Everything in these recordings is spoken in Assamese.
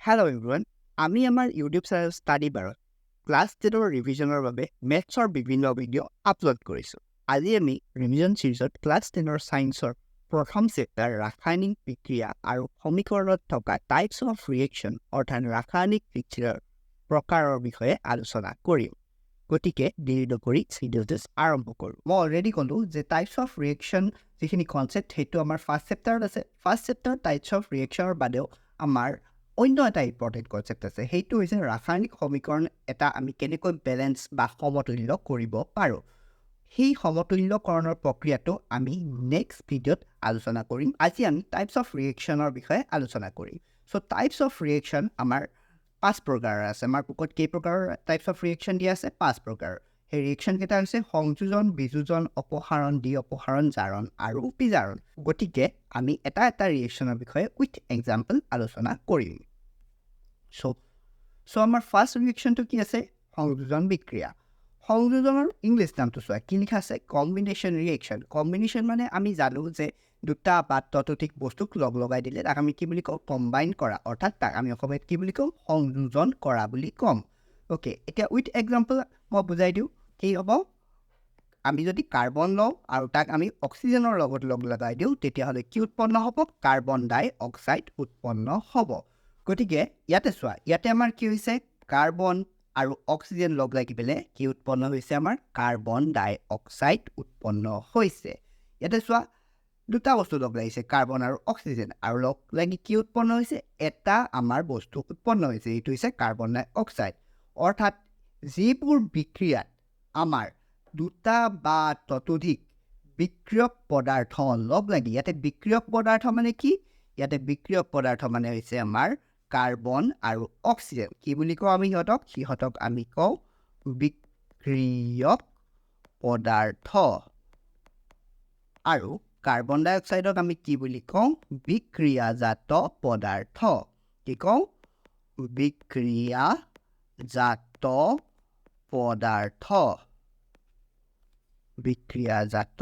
Hello everyone, আমি আমাৰ ইউটিউব চেনেল ষ্টাডি বাৰত ক্লাছ 10ৰ ৰিভিজনৰ বাবে মেথছৰ বিভিন্ন ভিডিঅ' আপলোড কৰিছোঁ। আজি আমি ৰিভিজন ছিৰিজত ক্লাছ 10ৰ ছায়েন্সৰ প্ৰথম চেপ্টাৰ ৰাসায়নিক বিক্ৰিয়া আৰু সমীকৰণত থকা টাইপছ অফ ৰিয়েকশ্যন অৰ্থাৎ ৰাসায়নিক বিক্ৰিয়াৰ প্ৰকাৰৰ বিষয়ে আলোচনা কৰিম। গতিকে দেৰি নকৰি ভিডিঅ'টো আৰম্ভ কৰোঁ। মই অলৰেডি ক'লোঁ যে টাইপছ অফ ৰিয়েকশ্যন যিখিনি কনচেপ্ট সেইটো আমাৰ ফাৰ্ষ্ট চেপ্টাৰত আছে। ফাৰ্ষ্ট চেপ্টাৰ টাইপছ অফ ৰিয়েকশ্যনৰ বাদেও আমাৰ অন্য এটা ইম্পৰ্টেণ্ট কনচেপ্ট আছে, সেইটো হৈছে ৰাসায়নিক সমীকৰণ এটা আমি কেনেকৈ বেলেঞ্চ বা সমতুল্য কৰিব পাৰোঁ। সেই সমতুল্যকৰণৰ প্ৰক্ৰিয়াটো আমি নেক্সট ভিডিঅ'ত আলোচনা কৰিম। আজি আমি টাইপছ অফ ৰিয়েকশ্যনৰ বিষয়ে আলোচনা কৰিম। চ' টাইপছ অফ ৰিয়েকশ্যন আমাৰ 5 প্ৰকাৰৰ আছে। আমাৰ বুকত কেই প্ৰকাৰৰ টাইপছ অফ ৰিয়েকশ্যন দিয়া আছে? 5 প্ৰকাৰৰ। সেই ৰিয়েকশ্যনকেইটা হৈছে সংযোজন, বিযোজন, অপসাৰণ, ডি অপসাৰণ, জাৰণ আৰু বিজাৰণ। গতিকে আমি এটা এটা ৰিয়েকশ্যনৰ বিষয়ে উইথ এক্সাম্পল আলোচনা কৰিম। চ' আমাৰ ফাৰ্ষ্ট ৰিয়েকশ্যনটো কি আছে? সংযোজন বিক্ৰিয়া। সংযোজনৰ ইংলিছ নামটো চোৱা, কি লিখা আছে? Combination reaction. কম্বিনেশ্যন মানে আমি জানো যে দুটা বা ততোধিক বস্তুক লগাই দিলে তাক আমি কি বুলি কওঁ? কম্বাইন কৰা, অৰ্থাৎ তাক আমি অসমীয়াত কি বুলি কওঁ? সংযোজন কৰা বুলি ক'ম। অ'কে, এতিয়া উইথ এক্সাম্পল মই বুজাই দিওঁ। কি হ'ব? আমি যদি কাৰ্বন লওঁ আৰু তাক আমি অক্সিজেনৰ লগত লগাই দিওঁ, তেতিয়াহ'লে কি উৎপন্ন হ'ব? কাৰ্বন ডাই অক্সাইড উৎপন্ন হ'ব। গতিকে ইয়াতে চোৱা, ইয়াতে আমাৰ কি হৈছে? কাৰ্বন আৰু অক্সিজেন লগ লাগি পেলাই কি উৎপন্ন হৈছে? আমাৰ কাৰ্বন ডাই অক্সাইড উৎপন্ন হৈছে। ইয়াতে চোৱা, দুটা বস্তু লগ লাগিছে, কাৰ্বন আৰু অক্সিজেন, আৰু লগ লাগি কি উৎপন্ন হৈছে? এটা আমাৰ বস্তু উৎপন্ন হৈছে, এইটো হৈছে কাৰ্বন ডাই অক্সাইড। অৰ্থাৎ যিবোৰ বিক্ৰিয়াত আমাৰ দুটা বা ততোধিক বিক্ৰিয়ক পদাৰ্থ লগ লাগি, ইয়াতে বিক্ৰিয়ক পদাৰ্থ মানে কি? ইয়াতে বিক্ৰিয়ক পদাৰ্থ মানে হৈছে আমাৰ কাৰ্বন আৰু অক্সিজেন। কি বুলি কওঁ আমি সিহঁতক? সিহঁতক আমি কওঁ বিক্ৰিয়ক পদাৰ্থ। আৰু কাৰ্বন ডাই অক্সাইডক আমি কি বুলি কওঁ? বিক্ৰিয়াজাত পদাৰ্থ। কি কওঁ? বিক্ৰিয়াজাত পদাৰ্থ। বিক্ৰিয়াজাত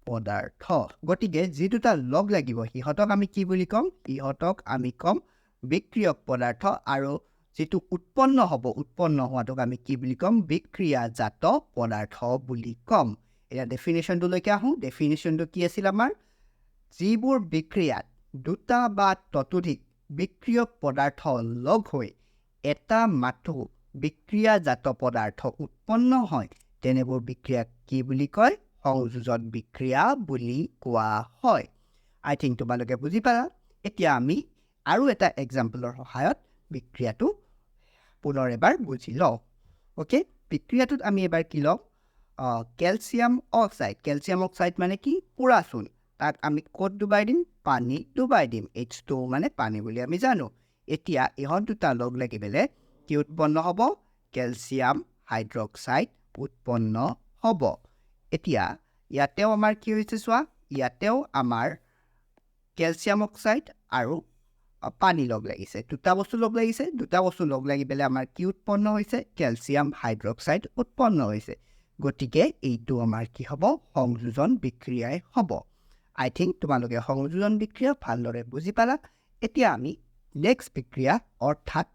পদাৰ্থ। গতিকে যি দুটা লগ লাগিব সিহঁতক আমি কি বুলি ক'ম? সিহঁতক আমি ক'ম বিক্ৰিয়ক পদাৰ্থ, আৰু যিটো উৎপন্ন হ'ব, উৎপন্ন হোৱাটোক আমি কি বুলি ক'ম? বিক্ৰিয়াজাত পদাৰ্থ বুলি ক'ম। এতিয়া ডেফিনেশ্যনটোলৈকে আহোঁ। ডেফিনেশ্যনটো কি আছিল আমাৰ? যিবোৰ বিক্ৰিয়াত দুটা বা ততোধিক বিক্ৰিয়ক পদাৰ্থ লগ হৈ এটা মাথো বিক্ৰিয়াজাত পদাৰ্থ উৎপন্ন হয়, তেনেবোৰ বিক্ৰিয়াক কি বুলি কয়? সংযোজন বিক্ৰিয়া বুলি কোৱা হয়। আই থিংক তোমালোকে বুজি পালা। এতিয়া আমি আৰু এটা এক্সাম্পলৰ সহায়ত বিক্ৰিয়াটো পুনৰ এবাৰ বুজি লওঁ। অ'কে, বিক্ৰিয়াটোত আমি এবাৰ কি লওঁ? Calcium oxide. কেলছিয়াম অক্সাইড মানে কি? পোৰা চূণ। তাক আমি ক'ত ডুবাই দিম? পানীত ডুবাই দিম। H2O মানে পানী বুলি আমি জানো। এতিয়া ইহঁত দুটা লগ লাগি পেলাই কি উৎপন্ন হ'ব? কেলছিয়াম হাইড্ৰক্সাইড উৎপন্ন হ'ব। এতিয়া ইয়াতেও আমাৰ কি হৈছে চোৱা, ইয়াতেও আমাৰ কেলছিয়াম অক্সাইড আৰু পানী লগ লাগিছে, দুটা বস্তু লগ লাগিছে। দুটা বস্তু লগ লাগি পেলাই আমাৰ কি উৎপন্ন হৈছে? কেলছিয়াম হাইড্ৰক্সাইড উৎপন্ন হৈছে। গতিকে এইটো আমাৰ কি হ'ব? সংযোজন বিক্ৰিয়াই হ'ব। আই থিংক তোমালোকে সংযোজন বিক্ৰিয়া ভালদৰে বুজি পালা। এতিয়া আমি নেক্সট বিক্ৰিয়া অৰ্থাৎ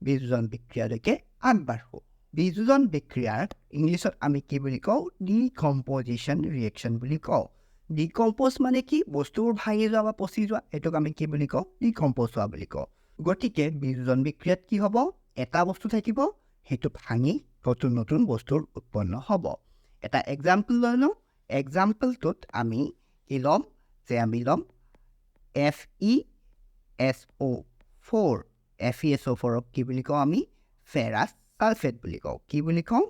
বিযোজন বিক্ৰিয়ালৈকে আগবাঢ়োঁ। বিযোজন বিক্ৰিয়াৰ ইংলিছত আমি কি বুলি কওঁ? ডিকম্পজিশ্যন ৰিয়েকশ্যন বুলি কওঁ। ডিকম্প'জ মানে কি? বস্তুবোৰ ভাঙি যোৱা বা পচি যোৱা, সেইটোক আমি কি বুলি কওঁ? ডিকম্প'জ হোৱা বুলি কওঁ। গতিকে বিযোজন বিক্ৰিয়াত কি হ'ব? এটা বস্তু থাকিব, সেইটো ভাঙি নতুন নতুন বস্তুৰ উৎপন্ন হ'ব। এটা এক্সাম্পল লৈ লওঁ। এক্সাম্পলটোত আমি কি ল'ম? যে আমি ল'ম FeSO4। FeSO4ক কি বুলি কওঁ? আমি ফেৰাছ ছালফেট বুলি কওঁ। কি বুলি কওঁ?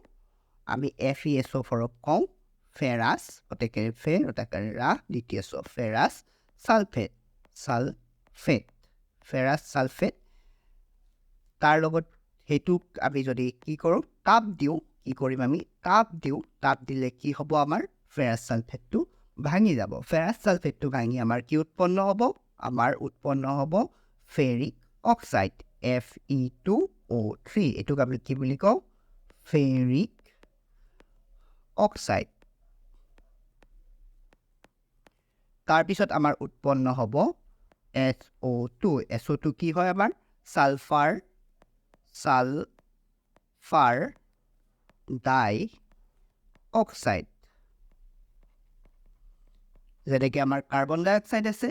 আমি FeSO4ক কওঁ ফেৰাছ, অতেকেৰে ফে, অতেকেৰে ৰা, দ্বিতীয় ছ, ferrous sulphate. Sulphate, ferrous sulphate. তাৰ লগত সেইটোক আমি যদি কি কৰোঁ? তাপ দিওঁ। কি কৰিম আমি? তাপ দিওঁ। তাপ দিলে কি হ'ব? আমাৰ ফেৰাছ ছালফেটটো ভাঙি যাব। ফেৰাছ ছালফেটটো ভাঙি আমাৰ কি উৎপন্ন হ'ব? আমাৰ উৎপন্ন হ'ব ফেৰিক অক্সাইড, Fe2O3। এইটোক আমি কি বুলি কওঁ? Ferric oxide. তাৰপিছত আমাৰ উৎপন্ন হ'ব SO2 SO2 কি হয় আমাৰ সালফাৰ ডাই অক্সাইড যেনেকৈ আমাৰ কাৰ্বন ডাই অক্সাইড আছে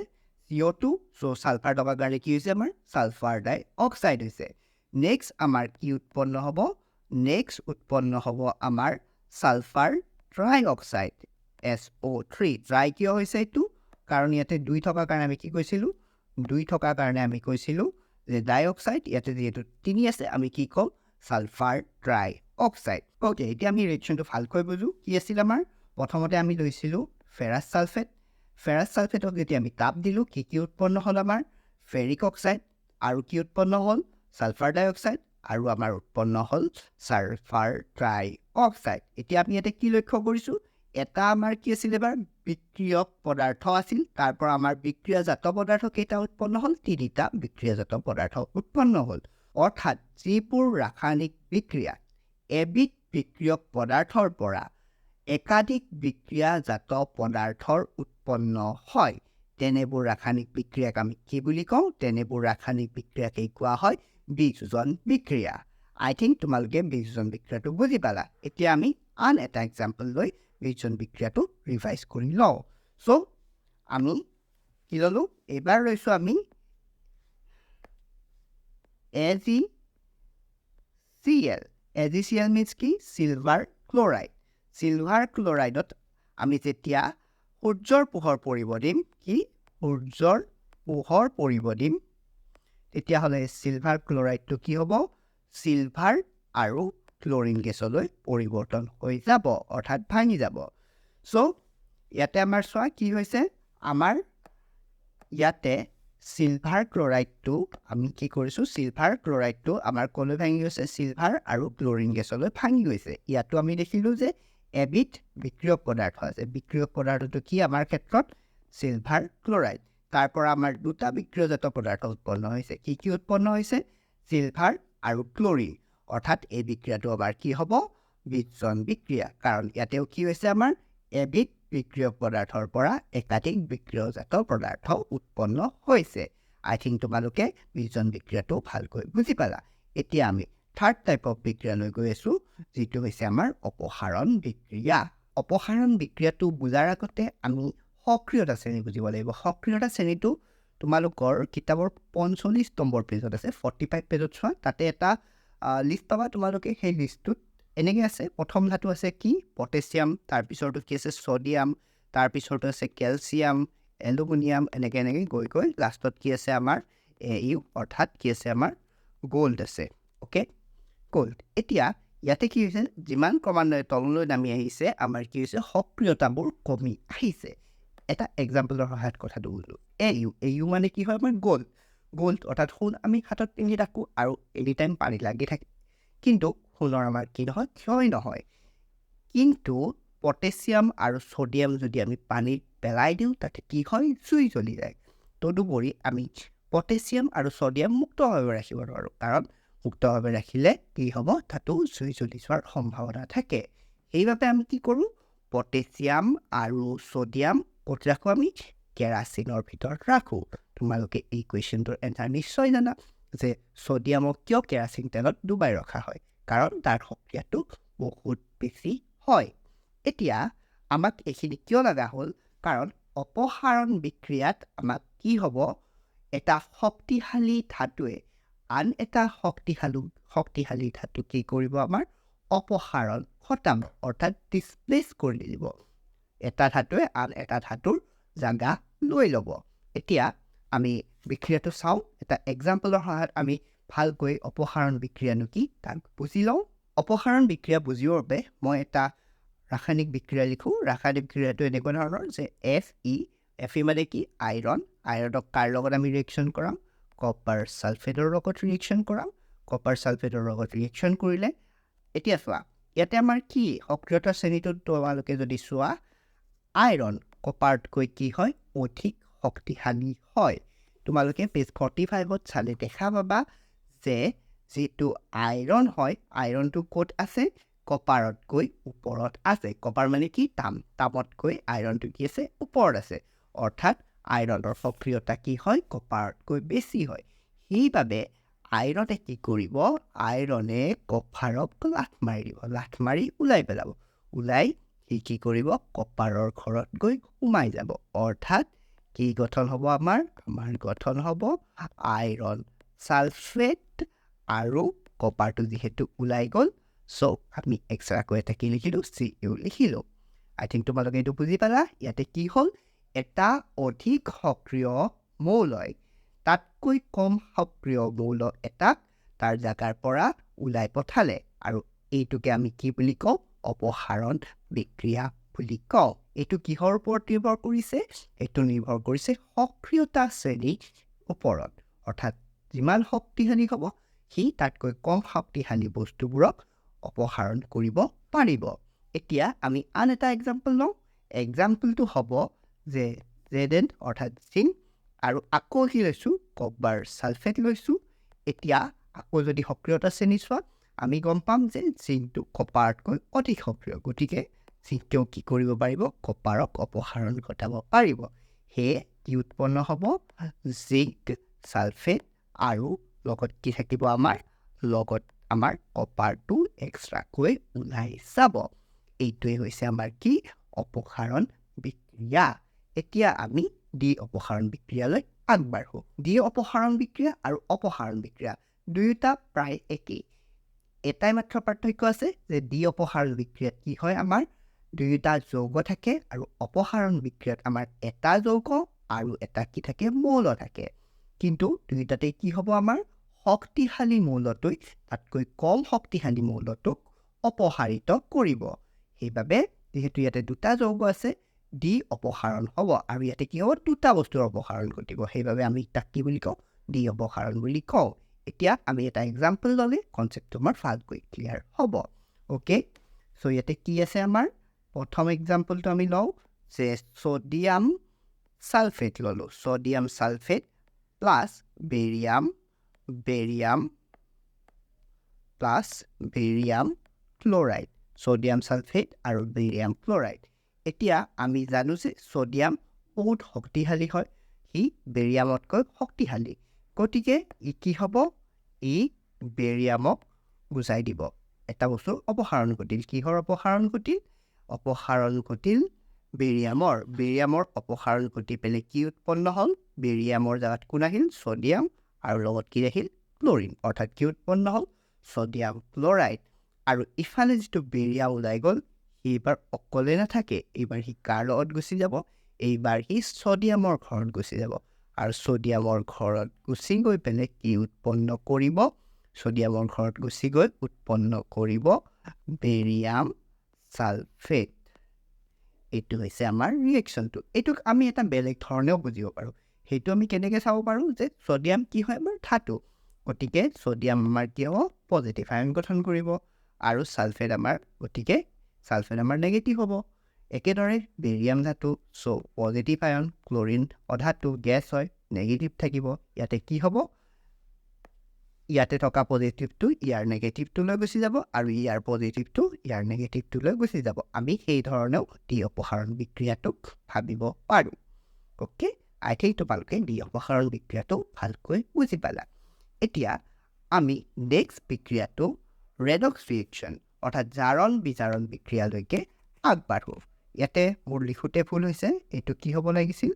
CO2 সো সালফাৰ থকাৰ কাৰণে কি হৈছে আমাৰ সালফাৰ ডাই অক্সাইড হৈছে নেক্সট আমাৰ কি উৎপন্ন হ'ব আমাৰ sulphur try oxide SO3 try কিয় হৈছে এইটো কাৰণ ইয়াতে 2 থকাৰ কাৰণে আমি কি কৈছিলো 2 থকাৰ কাৰণে আমি কৈছিলো যে ডাই অক্সাইড ইয়াতে যেহেতু 3 আছে আমি কি কম সালফাৰ ট্ৰাই অক্সাইড ওকে এতিয়া আমি ৰিয়েকচনটো ভালকৈ বুজো কি আছিল আমাৰ প্ৰথমতে আমি লৈছিলো ফেৰাছ সালফেটক যেতিয়া আমি তাপ দিলো কি উৎপন্ন হ'ল আমাৰ ফেৰিক অক্সাইড আৰু কি উৎপন্ন হ'ল সালফাৰ ডাই অক্সাইড আৰু আমাৰ উৎপন্ন হ'ল সালফাৰ ট্ৰাই অক্সাইড এতিয়া আমি ইয়াতে কি লক্ষ্য কৰিছো এটা আমাৰ কি আছিল এবাৰ বিক্ৰিয়ক পদাৰ্থ আছিল তাৰ পৰা আমাৰ বিক্ৰিয়াজাত পদাৰ্থ কেইটা উৎপন্ন হ'ল তিনিটা বিক্ৰিয়াজাত পদাৰ্থ উৎপন্ন হ'ল অৰ্থাৎ যিবোৰ ৰাসায়নিক বিক্ৰিয়া এবিধ বিক্ৰিয়ক পদাৰ্থৰ পৰা একাধিক বিক্ৰিয়াজাত পদাৰ্থৰ উৎপন্ন হয় তেনেবোৰ ৰাসায়নিক বিক্ৰিয়াক আমি কি বুলি কওঁ তেনেবোৰ ৰাসায়নিক বিক্ৰিয়াকে কোৱা হয় বিয়োজন বিক্ৰিয়া আই থিংক তোমালোকে বিয়োজন বিক্ৰিয়াটো বুজি পালা এতিয়া আমি আন এটা এক্সাম্পল লৈ বিয়োজন বিক্ৰিয়াটো ৰিভাইজ কৰি লওঁ সো আমি কি ললো এবাৰ লৈছো আমি AgCl means কি সিলভাৰ ক্লোৰাইডত আমি যেতিয়া সূৰ্যৰ পোহৰ পৰিব দিম কি সূৰ্যৰ পোহৰ পৰিব দিম তেতিয়াহ'লে সিলভাৰ ক্লোৰাইডটো কি হ'ব সিলভাৰ আৰু ক্লোৰিন গেছলৈ পৰিৱৰ্তন হৈ যাব অৰ্থাৎ ভাঙি যাব সো ইয়াতে আমাৰ চোৱা কি হৈছে আমাৰ ইয়াতে সিলভাৰ ক্লোৰাইডটো আমি কি কৰিছো সিলভাৰ ক্লোৰাইডটো আমাৰ কলৈ ভাঙি গৈছে সিলভাৰ আৰু ক্লোৰিন গেছলৈ ভাঙি গৈছে ইয়াতো আমি দেখিলো যে এবিধ বিক্ৰিয়ক পদাৰ্থ আছে বিক্ৰিয়ক পদাৰ্থটো কি আমাৰ ক্ষেত্ৰত সিলভাৰ ক্লোৰাইড তাৰ পৰা আমাৰ দুটা বিক্ৰিয়জাত পদাৰ্থ উৎপন্ন হৈছে কি উৎপন্ন হৈছে সিলভাৰ আৰু ক্লোৰিন অৰ্থাৎ এই বিক্ৰিয়াটো আমাৰ কি হ'ব বিয়োজন বিক্ৰিয়া কাৰণ ইয়াতেও কি হৈছে আমাৰ এবিধ বিক্ৰিয়ক পদাৰ্থৰ পৰা একাধিক বিক্ৰিয়জাত পদাৰ্থ উৎপন্ন হৈছে আই থিংক তোমালোকে বিয়োজন বিক্ৰিয়াটো ভালকৈ বুজি পালা এতিয়া আমি থাৰ্ড টাইপ অফ বিক্ৰিয়ালৈ গৈ আছো যিটো হৈছে আমাৰ অপসাৰণ বিক্ৰিয়াটো বুজাৰ আগতে আমি সক্ৰিয়তা শ্ৰেণী বুজিব লাগিব সক্ৰিয়তা শ্ৰেণীটো তোমালোকৰ কিতাপৰ 45 নম্বৰ পেজত আছে 45 পেজত চোৱা তাতে এটা লিষ্ট পাবা তোমালোকে সেই লিষ্টটোত এনেকৈ আছে প্ৰথম ধাতু আছে কি পটেছিয়াম তাৰপিছৰটো কি আছে ছডিয়াম তাৰপিছৰটো আছে কেলছিয়াম এলুমিনিয়াম এনেকৈ গৈ লাষ্টত কি আছে আমাৰ AU অৰ্থাৎ কি আছে আমাৰ গোল্ড আছে ওকে গোল্ড এতিয়া ইয়াতে কি হৈছে যিমান ক্ৰমান্বয়ে তললৈ নামি আহিছে আমাৰ কি হৈছে সক্ৰিয়তাবোৰ কমি আহিছে এটা এক্সাম্পলৰ সহায়ত কথাটো বুজো AU মানে কি হয় আমাৰ গোল্ড অৰ্থাৎ সোণ আমি হাতত পিন্ধি থাকোঁ আৰু এনি টাইম পানী লাগি থাকে কিন্তু সোণৰ আমাৰ কি নহয় ক্ষয় নহয় কিন্তু পটেছিয়াম আৰু ছডিয়াম যদি আমি পানীত পেলাই দিওঁ তাতে কি হয় জুই জ্বলি যায় তদুপৰি আমি পটেছিয়াম আৰু ছডিয়াম মুক্তভাৱে ৰাখিব নোৱাৰোঁ কাৰণ মুক্তভাৱে ৰাখিলে কি হ'ব তাতো জুই জ্বলি যোৱাৰ সম্ভাৱনা থাকে সেইবাবে আমি কি কৰোঁ পটেছিয়াম আৰু ছডিয়াম ক'ত ৰাখোঁ আমি কেৰাচিনৰ ভিতৰত ৰাখোঁ তোমালোকে এই কুৱেশ্যনটোৰ এনচাৰ নিশ্চয় জানা যে ছডিয়ামক কিয় কেৰাচিন তেলত ডুবাই ৰখা হয় কাৰণ তাৰ সক্ৰিয়াটো বহুত বেছি হয় এতিয়া আমাক এইখিনি কিয় লগা হ'ল কাৰণ অপসাৰণ বিক্ৰিয়াত আমাক কি হ'ব এটা শক্তিশালী ধাতুৱে আন এটা শক্তিশালী ধাতু কি কৰিব আমাৰ অপসাৰণ ঘটাব অৰ্থাৎ ডিছপ্লেচ কৰি দিব এটা ধাতুৱে আন এটা ধাতুৰ জাগা লৈ ল'ব এতিয়া আমি বিক্ৰিয়াটো চাওঁ এটা এক্সাম্পলৰ সহায়ত আমি ভালকৈ অপসাৰণ বিক্ৰিয়ানো কি তাক বুজি লওঁ অপসাৰণ বিক্ৰিয়া বুজিবৰ বাবে মই এটা ৰাসায়নিক বিক্ৰিয়া লিখোঁ ৰাসায়নিক বিক্ৰিয়াটো এনেকুৱা ধৰণৰ যে Fe মানে কি আইৰণক কাৰ লগত আমি ৰিয়েকশ্যন কৰাম কপাৰ ছালফেটৰ লগত ৰিয়েকশ্যন কৰাম কপাৰ ছালফেটৰ লগত ৰিয়েকশ্যন কৰিলে এতিয়া চোৱা ইয়াতে আমাৰ কি সক্ৰিয়তা শ্ৰেণীটোত তোমালোকে যদি চোৱা আইৰণ কপাৰতকৈ কি হয় অধিক শক্তিশালী হয় তোমালোকে পেজ 45ত চালে দেখা পাবা যে যিটো আইৰণ হয় আইৰণটো ক'ত আছে কপাৰতকৈ ওপৰত আছে কপাৰ মানে কি তামতকৈ আইৰণটো কি আছে ওপৰত আছে অৰ্থাৎ আইৰণৰ সক্ৰিয়তা কি হয় কপাৰতকৈ বেছি হয় সেইবাবে আইৰণে কি কৰিব আইৰণে কপাৰক লাঠ মাৰি দিব লাঠ মাৰি ওলাই পেলাব ওলাই সি কি কৰিব কপাৰৰ ঘৰত গৈ সোমাই যাব অৰ্থাৎ কি গঠন হ'ব আমাৰ গঠন হ'ব আইৰণ সালফেট আৰু কপাৰটো যিহেতু ওলাই গ'ল সো আমি এক্সট্ৰাকৈ এটা কি লিখিলোঁ Cu লিখিলোঁ আই থিংক তোমালোকে এইটো বুজি পালা ইয়াতে কি হ'ল এটা অধিক সক্ৰিয় মৌলয় তাতকৈ কম সক্ৰিয় মৌল এটাক তাৰ জাগাৰ পৰা ওলাই পঠালে আৰু এইটোকে আমি কি বুলি কওঁ অপসাৰণ বিক্ৰিয়া বুলি কওঁ এইটো কিহৰ ওপৰত নিৰ্ভৰ কৰিছে এইটো নিৰ্ভৰ কৰিছে সক্ৰিয়তা শ্ৰেণীৰ ওপৰত অৰ্থাৎ যিমান শক্তিশালী হ'ব সি তাতকৈ কম শক্তিশালী বস্তুবোৰক অপসাৰণ কৰিব পাৰিব এতিয়া আমি আন এটা এক্সাম্পল লওঁ এক্সাম্পলটো হ'ব যে Zn অৰ্থাৎ জিংক আৰু আকৌ কি লৈছোঁ কপাৰ সালফেট লৈছোঁ এতিয়া আকৌ যদি সক্ৰিয়তা শ্ৰেণী চোৱা আমি গম পাম যে জিংকটো কপাৰতকৈ অধিক সক্ৰিয় গতিকে জিংকেও কি কৰিব পাৰিব কপাৰক অপসাৰণ ঘটাব পাৰিব সেয়ে কি উৎপন্ন হ'ব জিংক সালফেট আৰু লগত কি থাকিব আমাৰ লগত আমাৰ কপাৰটো এক্সট্ৰাকৈ ওলাই যাব এইটোৱে হৈছে আমাৰ কি অপসাৰণ বিক্ৰিয়া এতিয়া আমি ডি অপসাৰণ বিক্ৰিয়ালৈ আগবাঢ়ো ডি অপসাৰণ বিক্ৰিয়া আৰু অপসাৰণ বিক্ৰিয়া দুয়োটা প্ৰায় একেই এটাই মাত্ৰ পাৰ্থক্য আছে যে ডি অপসাৰণ বিক্ৰিয়াত কি হয় আমাৰ দুয়োটা যৌগ থাকে আৰু অপসাৰণ বিক্ৰিয়াত আমাৰ এটা যৌগ আৰু এটা কি থাকে মৌল থাকে কিন্তু দুয়োটাতে কি হ'ব আমাৰ শক্তিশালী মৌলটোই তাতকৈ কম শক্তিশালী মৌলটোক অপসাৰিত কৰিব সেইবাবে যেহেতু ইয়াতে দুটা যৌগ আছে ডি অপসাৰণ হ'ব আৰু ইয়াতে কি হ'ব দুটা বস্তুৰ অপসাৰণ ঘটিব সেইবাবে আমি তাক কি বুলি কওঁ ডি অপসাৰণ বুলি কওঁ এতিয়া আমি এটা এক্সাম্পল ল'লে কনচেপ্টটো আমাৰ ভালকৈ ক্লিয়াৰ হ'ব অ'কে চ' ইয়াতে কি আছে আমাৰ প্ৰথম এক্সাম্পলটো আমি লওঁ যে ছ'ডিয়াম সালফেট ল'লোঁ sodium sulphate plus barium plus barium chloride sodium sulphate আৰু বেৰিয়াম ক্ল'ৰাইড এতিয়া আমি জানো যে ছ'ডিয়াম বহুত শক্তিশালী হয় সি বেৰিয়ামতকৈ শক্তিশালী গতিকে ই কি হ'ব ই বেৰিয়ামক বুজাই দিব এটা বস্তু অপসাৰণ ঘটিল কিহৰ অপসাৰণ ঘটিল বেৰিয়ামৰ অপসাৰণ ঘটি পেলাই কি উৎপন্ন হ'ল বেৰিয়ামৰ জাগাত কোন আহিল ছ'ডিয়াম আৰু লগত কি আহিল ক্ল'ৰিন অৰ্থাৎ কি উৎপন্ন হ'ল ছ'ডিয়াম ক্ল'ৰাইড আৰু ইফালে যিটো বেৰিয়াম ওলাই গ'ল এইবাৰ অকলে নাথাকে এইবাৰ সি কাৰ লগত গুচি যাব এইবাৰ সি ছ'ডিয়ামৰ ঘৰত গুচি যাব আৰু ছ'ডিয়ামৰ ঘৰত গুচি গৈ পেলাই কি উৎপন্ন কৰিব ছ'ডিয়ামৰ ঘৰত গুচি গৈ উৎপন্ন কৰিব বেৰিয়াম সালফেট এইটো হৈছে আমাৰ ৰিয়েকশ্যনটো এইটোক আমি এটা বেলেগ ধৰণেও বুজিব পাৰোঁ সেইটো আমি কেনেকৈ চাব পাৰোঁ যে ছ'ডিয়াম কি হয় আমাৰ ধাতু গতিকে ছ'ডিয়াম আমাৰ কি হ'ব পজিটিভ আয়ন গঠন কৰিব আৰু সালফেট আমাৰ নেগেটিভ হ'ব একেদৰে বেৰিয়াম ধাতু চ' পজিটিভ আয়ন ক্ল'ৰিন অধাতু গেছ হয় নেগেটিভ থাকিব ইয়াতে কি হ'ব ইয়াতে থকা পজিটিভটো ইয়াৰ নেগেটিভটোলৈ গুচি যাব আৰু ইয়াৰ পজিটিভটো ইয়াৰ নেগেটিভটোলৈ গুচি যাব আমি সেই ধৰণেও ডি অপসাৰণ বিক্ৰিয়াটোক ভাবিব পাৰোঁ অ'কে আই থিংক তোমালোকে ডি অপসাৰণ বিক্ৰিয়াটো ভালকৈ বুজি পালা এতিয়া আমি নেক্সট বিক্ৰিয়াটো ৰেডক্স ৰিয়েকশ্যন অৰ্থাৎ জাৰণ বিজাৰণ বিক্ৰিয়ালৈকে আগবাঢ়োঁ ইয়াতে মোৰ লিখোঁতে ভুল হৈছে এইটো কি হ'ব লাগিছিল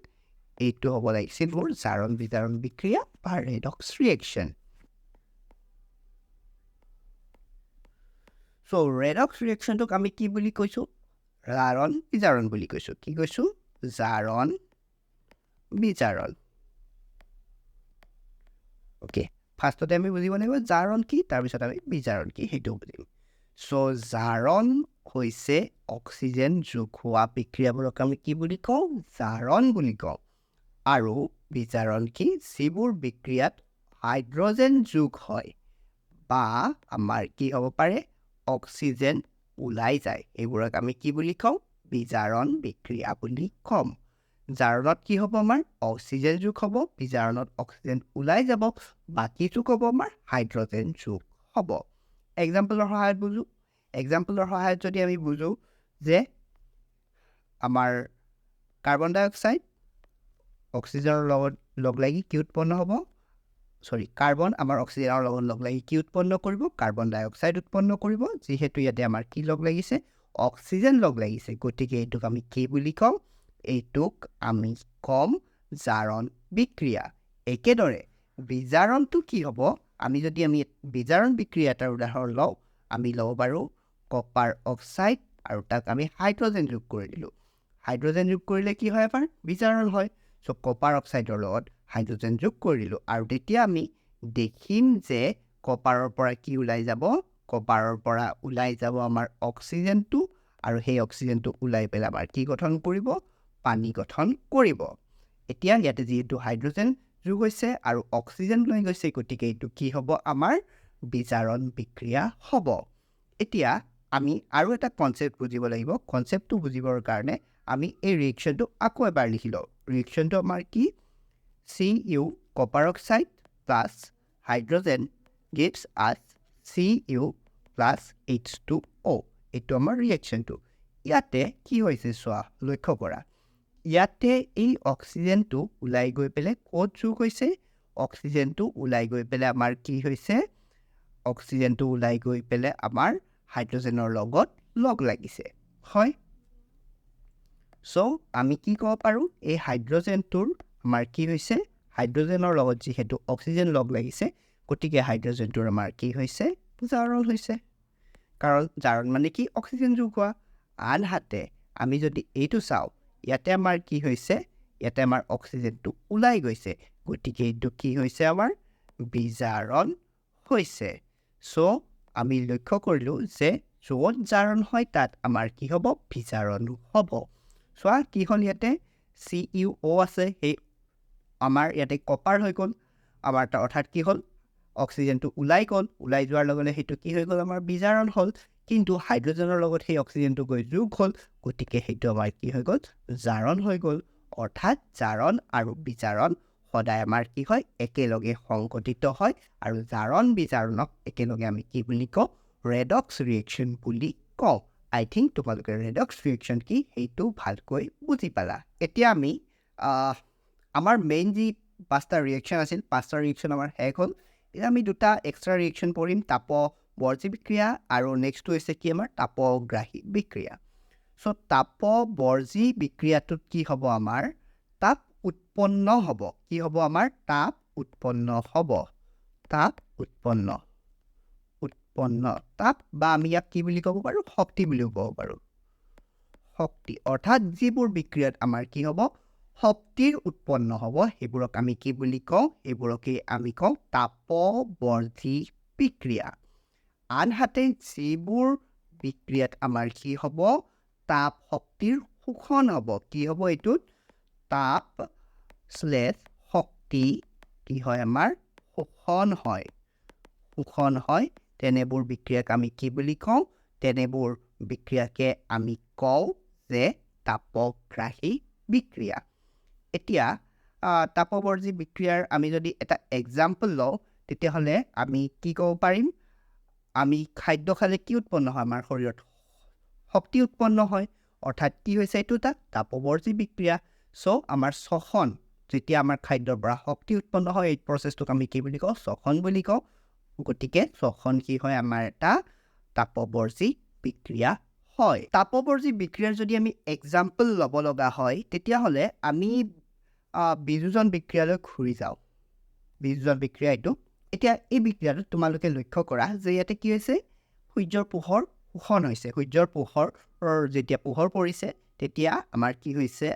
মোৰ জাৰণ বিজাৰণ বিক্ৰিয়া বা ৰেডক্স ৰিয়েকশ্যন চ' ৰেডক্স ৰিয়েকশ্যনটোক আমি কি বুলি কৈছোঁ জাৰণ বিজাৰণ বুলি কৈছোঁ জাৰণ বিজাৰণ অ'কে ফাৰ্ষ্টতে আমি বুজিব লাগিব জাৰণ কি তাৰপিছত আমি বিজাৰণ কি সেইটো বুজিম চ' জাৰণ হৈছে অক্সিজেন যোগ হোৱা বিক্ৰিয়াবোৰক আমি কি বুলি কওঁ জাৰণ বুলি কওঁ আৰু বিজাৰণ কি যিবোৰ বিক্ৰিয়াত হাইড্ৰজেন যোগ হয় বা আমাৰ কি হ'ব পাৰে অক্সিজেন ওলাই যায় এইবোৰক আমি কি বুলি কওঁ বিজাৰণ বিক্ৰিয়া বুলি ক'ম জাৰণত কি হ'ব আমাৰ অক্সিজেন যোগ হ'ব বিজাৰণত অক্সিজেন ওলাই যাব বাকীটো হ'ব আমাৰ হাইড্ৰজেন যোগ হ'ব এক্সাম্পলৰ সহায়ত যদি আমি বুজোঁ যে আমাৰ কাৰ্বন ডাই অক্সাইড অক্সিজেনৰ লগত লগ লাগি কি উৎপন্ন হ'ব কাৰ্বন আমাৰ অক্সিজেনৰ লগত লগ লাগি কি উৎপন্ন কৰিব কাৰ্বন ডাই অক্সাইড উৎপন্ন কৰিব যিহেতু ইয়াতে আমাৰ কি লগ লাগিছে অক্সিজেন লগ লাগিছে গতিকে এইটোক আমি কি বুলি কম এইটোক আমি কম জাৰণ বিক্ৰিয়া একেদৰে বিজাৰণটো কি হ'ব আমি যদি বিজাৰণ বিক্ৰিয়া এটাৰ উদাহৰণ লওঁ আমি ল'ব পাৰোঁ কপাৰ অক্সাইড আৰু তাক আমি হাইড্ৰজেন যোগ কৰি দিলোঁ হাইড্ৰজেন যোগ কৰিলে কি হয় আমাৰ বিজাৰণ হয় চ' কপাৰ অক্সাইডৰ লগত হাইড্ৰজেন যোগ কৰি দিলোঁ আৰু তেতিয়া আমি দেখিম যে কপাৰৰ পৰা কি ওলাই যাব কপাৰৰ পৰা ওলাই যাব আমাৰ অক্সিজেনটো আৰু সেই অক্সিজেনটো ওলাই পেলাই আমাৰ কি গঠন কৰিব পানী গঠন কৰিব এতিয়া ইয়াতে যিহেতু হাইড্ৰজেন যোগ হৈছে আৰু অক্সিজেন লৈ গৈছে গতিকে এইটো কি হ'ব আমাৰ বিজাৰণ বিক্ৰিয়া হ'ব এতিয়া আমি আৰু এটা কনচেপ্ট বুজিব লাগিব কনচেপ্টটো বুজিবৰ কাৰণে আমি এই ৰিয়েকশ্যনটো আকৌ এবাৰ লিখি লওঁ ৰিয়েকশ্যনটো আমাৰ কি Cu copper oxide plus hydrogen gives us Cu plus H2O এইটো আমাৰ ৰিয়েকশ্যনটো ইয়াতে কি হৈছে চোৱা লক্ষ্য কৰা ইয়াতে এই অক্সিজেনটো ওলাই গৈ পেলাই ক'ত যোগ হৈছে অক্সিজেনটো ওলাই গৈ পেলাই আমাৰ কি হৈছে অক্সিজেনটো ওলাই গৈ পেলাই আমাৰ হাইড্ৰজেনৰ লগত লগ লাগিছে হয় চ' আমি কি ক'ব পাৰোঁ এই হাইড্ৰজেনটোৰ আমাৰ কি হৈছে হাইড্ৰজেনৰ লগত যিহেতু অক্সিজেন লগ লাগিছে গতিকে হাইড্ৰজেনটোৰ আমাৰ কি হৈছে জাৰণ হৈছে কাৰণ জাৰণ মানে কি অক্সিজেন যোগ হোৱা আনহাতে আমি যদি এইটো চাওঁ ইয়াতে আমাৰ কি হৈছে ইয়াতে আমাৰ অক্সিজেনটো ওলাই গৈছে গতিকে এইটো কি হৈছে আমাৰ বিজাৰণ হৈছে চ' আমি লক্ষ্য কৰিলোঁ যে য'ত জাৰণ হয় তাত আমাৰ কি হ'ব বিজাৰণ হ'ব চোৱা কি হ'ল ইয়াতে CuO আছে সেই আমাৰ ইয়াতে কপাৰ হৈ গ'ল আমাৰ অৰ্থাৎ কি হ'ল অক্সিজেনটো ওলাই গ'ল ওলাই যোৱাৰ লগে লগে সেইটো কি হৈ গ'ল আমাৰ বিজাৰণ হ'ল কিন্তু হাইড্ৰজেনৰ লগত সেই অক্সিজেনটো গৈ যোগ হ'ল গতিকে সেইটো আমাৰ কি হৈ গ'ল জাৰণ হৈ গ'ল অৰ্থাৎ জাৰণ আৰু বিজাৰণ সদায় আমাৰ কি হয় একেলগে সংঘটিত হয় আৰু জাৰণ বিজাৰণক একেলগে আমি কি বুলি কওঁ ৰেডক্স ৰিয়েকশ্যন বুলি কওঁ আই থিংক তোমালোকে ৰেডক্স ৰিয়েকশ্যন কি সেইটো ভালকৈ বুজি পালা এতিয়া আমি আমাৰ মেইন যি 5টা ৰিয়েকশ্যন আছিল 5টা ৰিয়েকশ্যন আমাৰ শেষ হ'ল এতিয়া আমি 2টা এক্সট্ৰা ৰিয়েকশ্যন পঢ়িম তাপবৰ্জী বিক্ৰিয়া আৰু নেক্সটটো হৈছে কি আমাৰ তাপগ্ৰাহী বিক্ৰিয়া চ' তাপবৰ্জী বিক্ৰিয়াটোত কি হ'ব আমাৰ তাপ উৎপন্ন হ'ব কি হ'ব আমাৰ তাপ উৎপন্ন হ'ব তাপ উৎপন্ন তাপ বা আমি ইয়াক কি বুলি ক'ব পাৰোঁ শক্তি বুলিও ক'ব পাৰোঁ শক্তি অৰ্থাৎ যিবোৰ বিক্ৰিয়াত আমাৰ কি হ'ব শক্তিৰ উৎপন্ন হ'ব সেইবোৰক আমি কি বুলি কওঁ সেইবোৰকে আমি কওঁ তাপবৰ্জী বিক্ৰিয়া আনহাতে যিবোৰ বিক্ৰিয়াত আমাৰ কি হ'ব তাপ শক্তিৰ শোষণ হ'ব কি হ'ব এইটোত তাপ শক্তি কি হয় আমাৰ শোষণ হয় তেনেবোৰ বিক্ৰিয়াক আমি কি বুলি কওঁ তেনেবোৰ বিক্ৰিয়াকে আমি কওঁ যে তাপগ্ৰাহী বিক্ৰিয়া এতিয়া তাপবৰ্জী বিক্ৰিয়াৰ আমি যদি এটা এক্সাম্পল লওঁ তেতিয়াহ'লে আমি কি ক'ব পাৰিম আমি খাদ্য খালে কি উৎপন্ন হয় আমাৰ শৰীৰত শক্তি উৎপন্ন হয় অৰ্থাৎ কি হৈছে এইটো এটা তাপবৰ্জী বিক্ৰিয়া চ' আমাৰ শ্বসন যেতিয়া আমাৰ খাদ্যৰ পৰা শক্তি উৎপন্ন হয় এই প্ৰচেছটোক আমি কি বুলি কওঁ শ্বসন বুলি কওঁ গতিকে শ্বসন কি হয় আমাৰ এটা তাপবৰ্জী বিক্ৰিয়া হয় তাপবৰ্জী বিক্ৰিয়াৰ যদি আমি এক্সাম্পল ল'ব লগা হয় তেতিয়াহ'লে আমি বিয়োজন বিক্ৰিয়ালৈ ঘূৰি যাওঁ বিয়োজন বিক্ৰিয়া এইটো এতিয়া এই বিক্ৰিয়াটোত তোমালোকে লক্ষ্য কৰা যে ইয়াতে কি হৈছে সূৰ্যৰ পোহৰ শোষণ হৈছে সূৰ্যৰ পোহৰৰ যেতিয়া পোহৰ পৰিছে তেতিয়া আমাৰ কি হৈছে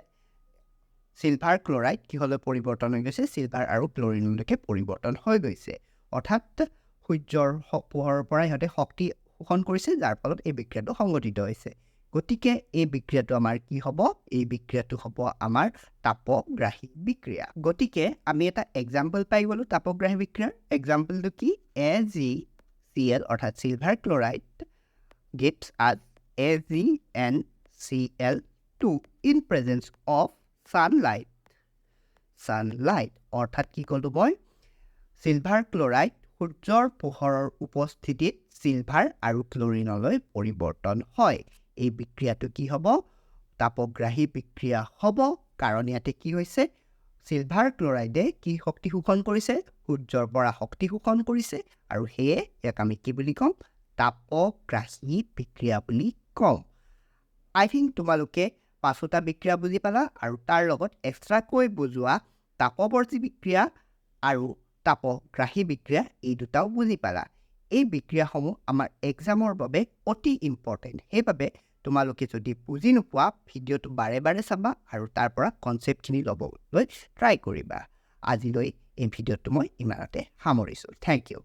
চিলভাৰ ক্লৰাইড কিহলৈ পৰিৱৰ্তন হৈ গৈছে চিলভাৰ আৰু ক্লৰিনলৈকে পৰিৱৰ্তন হৈ গৈছে অৰ্থাৎ সূৰ্যৰ পোহৰৰ পৰা ইহঁতে শক্তি শোষণ কৰিছে যাৰ ফলত এই বিক্ৰিয়াটো সংঘটিত হৈছে গতিকে এই বিক্ৰিয়াটো আমাৰ কি হ'ব এই বিক্ৰিয়াটো হ'ব আমাৰ তাপগ্ৰাহী বিক্ৰিয়া গতিকে আমি এটা এক্সাম্পল পাই গ'লোঁ তাপগ্ৰাহী বিক্ৰিয়াৰ এক্সাম্পলটো কি AgCl অৰ্থাৎ silver chloride gives us AgNCl2 in presence of sunlight অৰ্থাৎ কি ক'লো মই চিলভাৰ ক্লৰাইড সূৰ্যৰ পোহৰৰ উপস্থিতিত চিলভাৰ আৰু ক্লৰিনলৈ পৰিৱৰ্তন হয় এই বিক্ৰিয়াটো কি হ'ব তাপগ্ৰাহী বিক্ৰিয়া হ'ব কাৰণ ইয়াতে কি হৈছে চিলভাৰ ক্লৰাইডে কি শক্তি শোষণ কৰিছে? সূৰ্যৰ পৰা শক্তি শোষণ কৰিছে আৰু সেয়ে ইয়াক আমি কি বুলি ক'ম? তাপগ্ৰাহী বিক্ৰিয়া বুলি কওঁ। আই থিংক তোমালোকে 5টা বিক্ৰিয়া বুজি পালা আৰু তাৰ লগত এক্সট্ৰাকৈ বুজোৱা তাপবৰ্তী বিক্ৰিয়া আৰু তাপগ্ৰাহী বিক্ৰিয়া এই দুটাও বুজি পালা। এই বিক্ৰিয়াসমূহ আমাৰ এক্সামৰ বাবে অতি ইম্পৰ্টেণ্ট। সেইবাবে তোমালোকে যদি বুজি নোপোৱা ভিডিঅ'টো বাৰে বাৰে চাবা আৰু তাৰ পৰা কনচেপ্টখিনি ল'বলৈ ট্ৰাই কৰিবা। আজিলৈ এই ভিডিঅ'টো মই ইমানতে সামৰিছোঁ। Thank U.